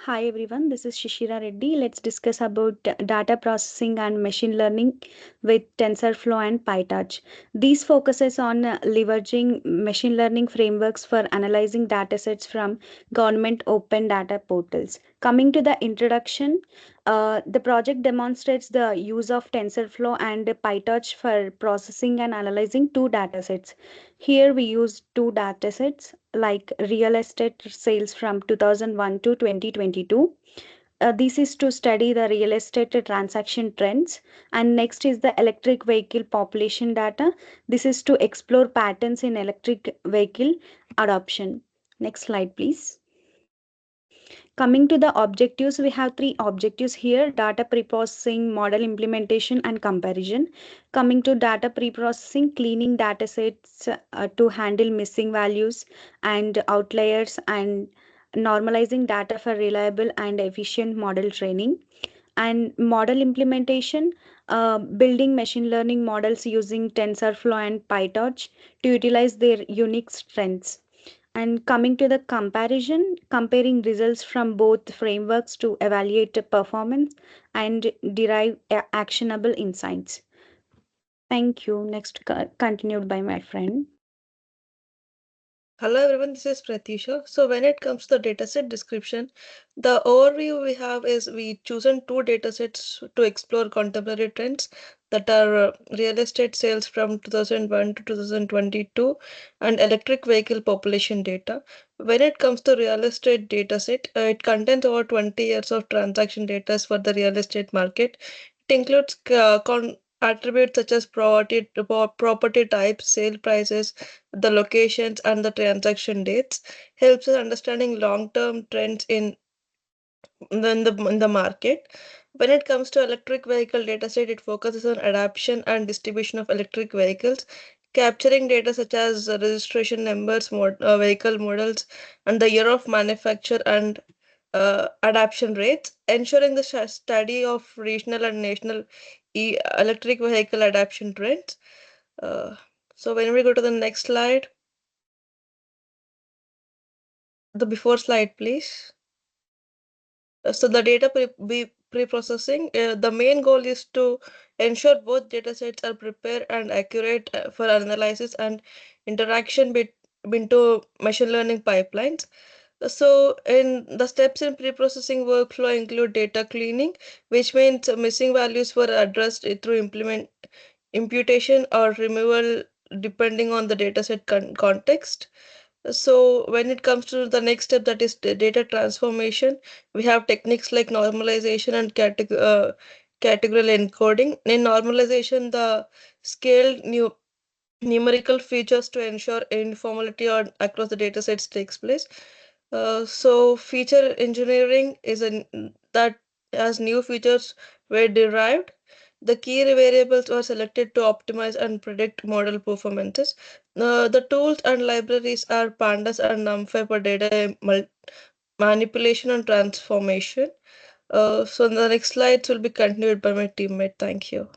Hi everyone, this is Shishira Reddy. Let's discuss about data processing and machine learning with TensorFlow and PyTorch. These focuses on leveraging machine learning frameworks for analyzing datasets from government open data portals. Coming to the introduction, the project demonstrates the use of TensorFlow and PyTorch for processing and analyzing two datasets. Here we use two datasets like real estate sales from 2001 to 2022. This is to study the real estate transaction trends. And next is the electric vehicle population data. This is to explore patterns in electric vehicle adoption. Next slide, please. Coming to the objectives, we have three objectives here: data preprocessing, model implementation, and comparison. Coming to data preprocessing, cleaning data sets to handle missing values and outliers, and normalizing data for reliable and efficient model training. And model implementation, building machine learning models using TensorFlow and PyTorch to utilize their unique strengths. And coming to the comparison, comparing results from both frameworks to evaluate the performance and derive actionable insights. Thank you. Next, continued by my friend. Hello everyone, this is Pratyusha. So when it comes to the dataset description, the overview we have is we chosen two datasets to explore contemporary trends that are real estate sales from 2001 to 2022 and electric vehicle population data. When it comes to real estate dataset, it contains over 20 years of transaction data for the real estate market. It includes attributes such as property types, sale prices, the locations, and the transaction dates. Helps us understanding long-term trends in the market. When it comes to electric vehicle dataset, it focuses on adoption and distribution of electric vehicles, capturing data such as registration numbers, vehicle models, and the year of manufacture and adoption rates, ensuring the study of regional and national electric vehicle adoption trends. Uh, so when we go to the next slide, the before slide, please. So the data pre-processing, the main goal is to ensure both data sets are prepared and accurate for analysis and interaction into machine learning pipelines. So in the steps in pre-processing workflow include data cleaning, which means missing values were addressed through imputation or removal depending on the dataset context. So when it comes to the next step, that is the data transformation, we have techniques like normalization and categorical encoding. In normalization, the scaled numerical features to ensure uniformity or across the data sets takes place. So feature engineering is that as new features were derived, the key variables were selected to optimize and predict model performances. The tools and libraries are pandas and numpy for data manipulation and transformation. So the next slides will be continued by my teammate. Thank you.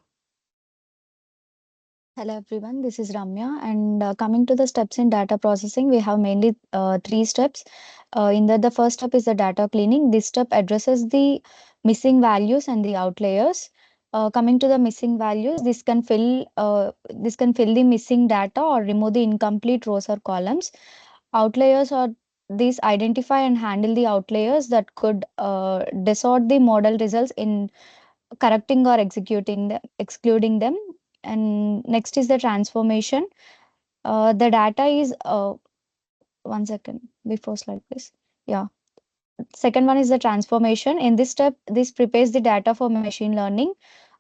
Hello everyone, this is Ramya. And coming to the steps in data processing, we have mainly three steps. In that, the first step is the data cleaning. This step addresses the missing values and the outliers. Coming to the missing values, this can fill the missing data or remove the incomplete rows or columns. Outliers are these identify and handle the outliers that could distort the model results in correcting or executing them, excluding them. And next is the transformation. The data is 1 second before slide, please. Yeah. Second one is the transformation. In this step, this prepares the data for machine learning.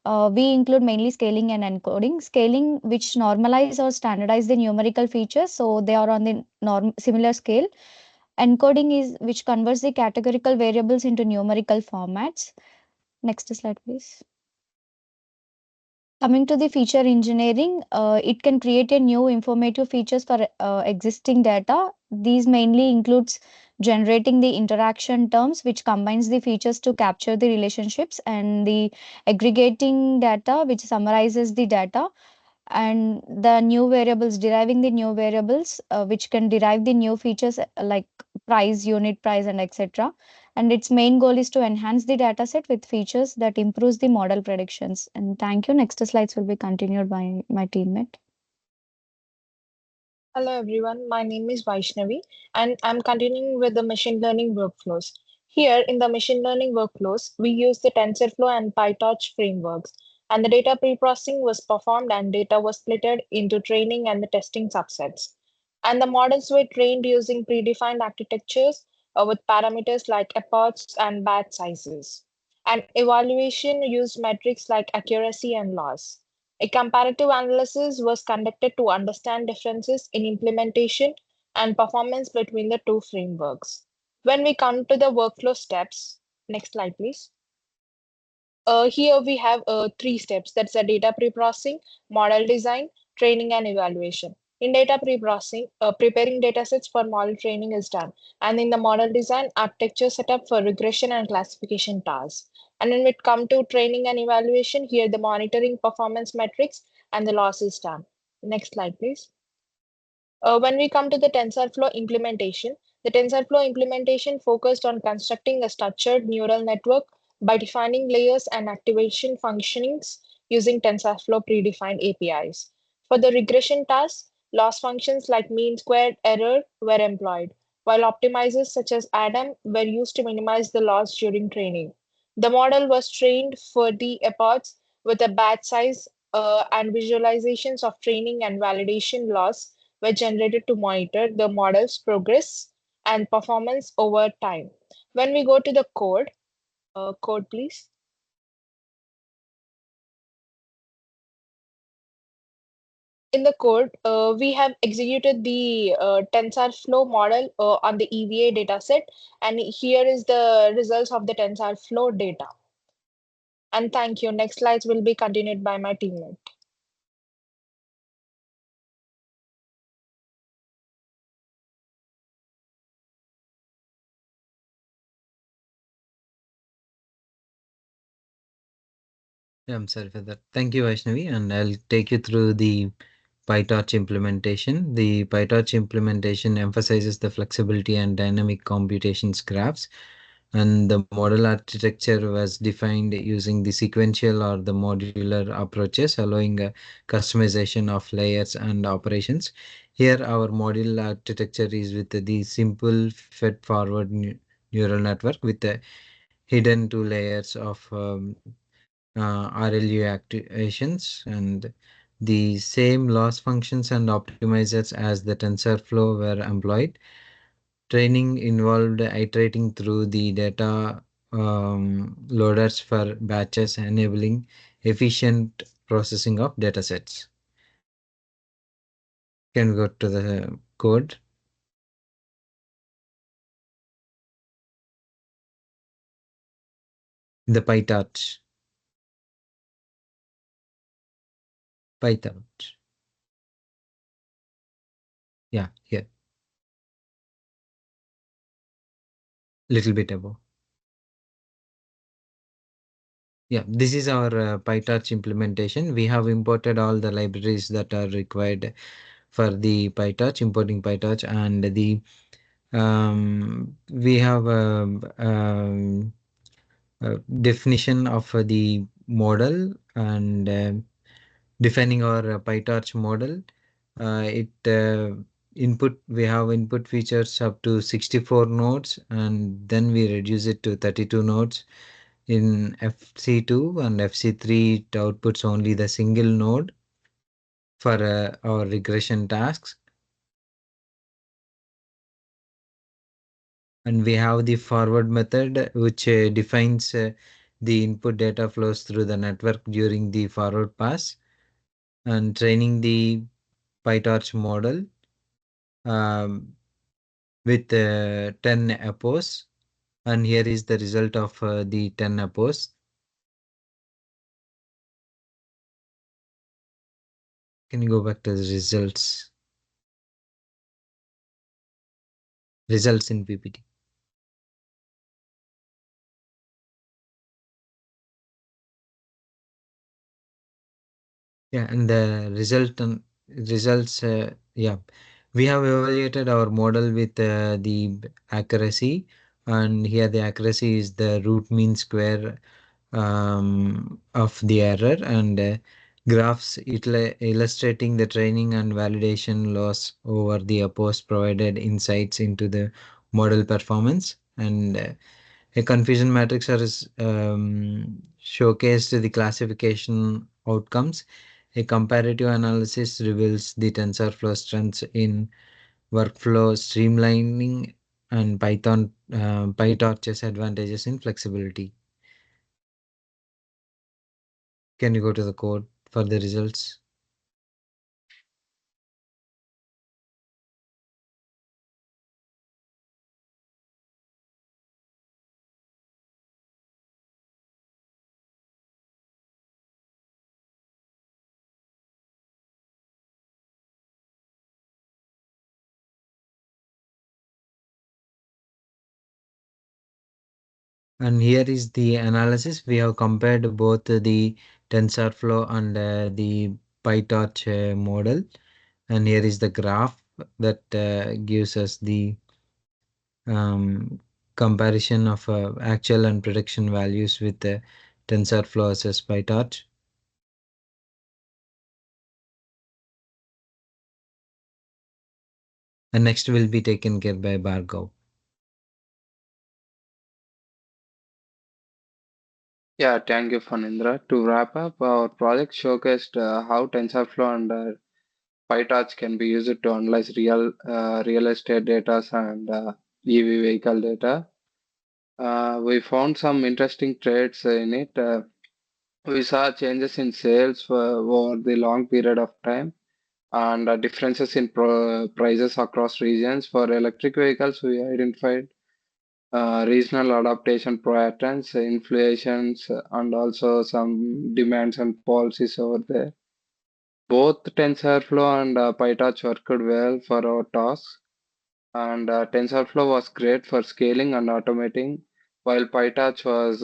We include mainly scaling and encoding. Scaling, which normalize or standardize the numerical features, so they are on the similar scale. Encoding is which converts the categorical variables into numerical formats. Next slide, please. Coming to the feature engineering, it can create a new informative features for existing data. These mainly includes generating the interaction terms, which combines the features to capture the relationships, and the aggregating data, which summarizes the data, and the new variables, deriving the new variables, which can derive the new features like price, unit price, and etc. And its main goal is to enhance the data set with features that improves the model predictions. And thank you. Next slides will be continued by my teammate. Hello everyone, my name is Vaishnavi and I'm continuing with the machine learning workflows. Here in the machine learning workflows, we use the TensorFlow and PyTorch frameworks, and the data pre-processing was performed and data was splitted into training and the testing subsets. And the models were trained using predefined architectures with parameters like epochs and batch sizes. And evaluation used metrics like accuracy and loss. A comparative analysis was conducted to understand differences in implementation and performance between the two frameworks. When we come to the workflow steps, next slide, please. Here we have three steps. That's the data pre-processing, model design, training, and evaluation. In data pre-processing, preparing datasets for model training is done. And in the model design, architecture setup for regression and classification tasks. And when we come to training and evaluation, here the monitoring performance metrics and the loss is done. Next slide, please. When we come to the TensorFlow implementation, the TensorFlow implementation focused on constructing a structured neural network by defining layers and activation functionings using TensorFlow predefined APIs. For the regression tasks, loss functions like mean squared error were employed, while optimizers such as ADAM were used to minimize the loss during training. The model was trained for the epochs with a batch size and visualizations of training and validation loss were generated to monitor the model's progress and performance over time. When we go to the code please. In the code, we have executed the TensorFlow model on the EVA dataset, and here is the results of the TensorFlow data. And thank you. Next slides will be continued by my teammate. Yeah, I'm sorry for that. Thank you, Vaishnavi, and I'll take you through the PyTorch implementation. The PyTorch implementation emphasizes the flexibility and dynamic computations graphs, and the model architecture was defined using the sequential or the modular approaches, allowing customization of layers and operations. Here, our model architecture is with the simple fed-forward neural network with the hidden two layers of RLU activations and the same loss functions and optimizers as the TensorFlow were employed. Training involved iterating through the data loaders for batches, enabling efficient processing of datasets. Can we go to the code? The PyTorch. PyTorch. Yeah, here. Little bit above. Yeah, this is our PyTorch implementation. We have imported all the libraries that are required for the PyTorch, importing PyTorch, and the we have a definition of the model and defining our PyTorch model. It input we have input features up to 64 nodes, and then we reduce it to 32 nodes. In FC2 and FC3, it outputs only the single node for our regression tasks. And we have the forward method, which defines the input data flows through the network during the forward pass, and training the PyTorch model um, with 10 epos. And here is the result of the 10 epos. Can you go back to the results? Results in PPT. Yeah, and the results, yeah, We have evaluated our model with the accuracy, and here the accuracy is the root mean square of the error, and graphs illustrating the training and validation loss over the post provided insights into the model performance, and a confusion matrix has showcased the classification outcomes. A comparative analysis reveals the TensorFlow strengths in workflow streamlining and PyTorch's advantages in flexibility. Can you go to the code for the results? And here is the analysis. We have compared both the TensorFlow and the PyTorch model. And here is the graph that gives us the comparison of actual and prediction values with TensorFlow versus PyTorch. And next will be taken care by Bhargav. Yeah, thank you, Fanindra. To wrap up, our project showcased how TensorFlow and PyTorch can be used to analyze real estate data and EV vehicle data. We found some interesting traits in it. We saw changes in sales over the long period of time and differences in prices across regions. For electric vehicles, we identified regional adaptation patterns, inflations, and also some demands and policies over there. Both TensorFlow and PyTorch worked well for our tasks, and TensorFlow was great for scaling and automating, while PyTorch was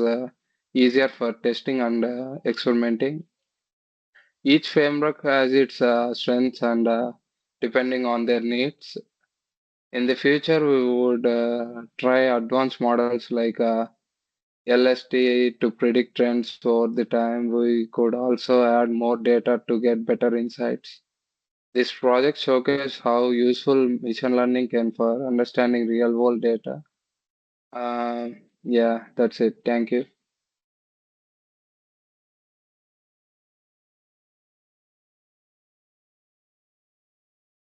easier for testing and experimenting. Each framework has its strengths and depending on their needs. In the future, we would try advanced models like LST to predict trends over the time. We could also add more data to get better insights. This project showcases how useful machine learning can for understanding real world data. Yeah, that's it. Thank you.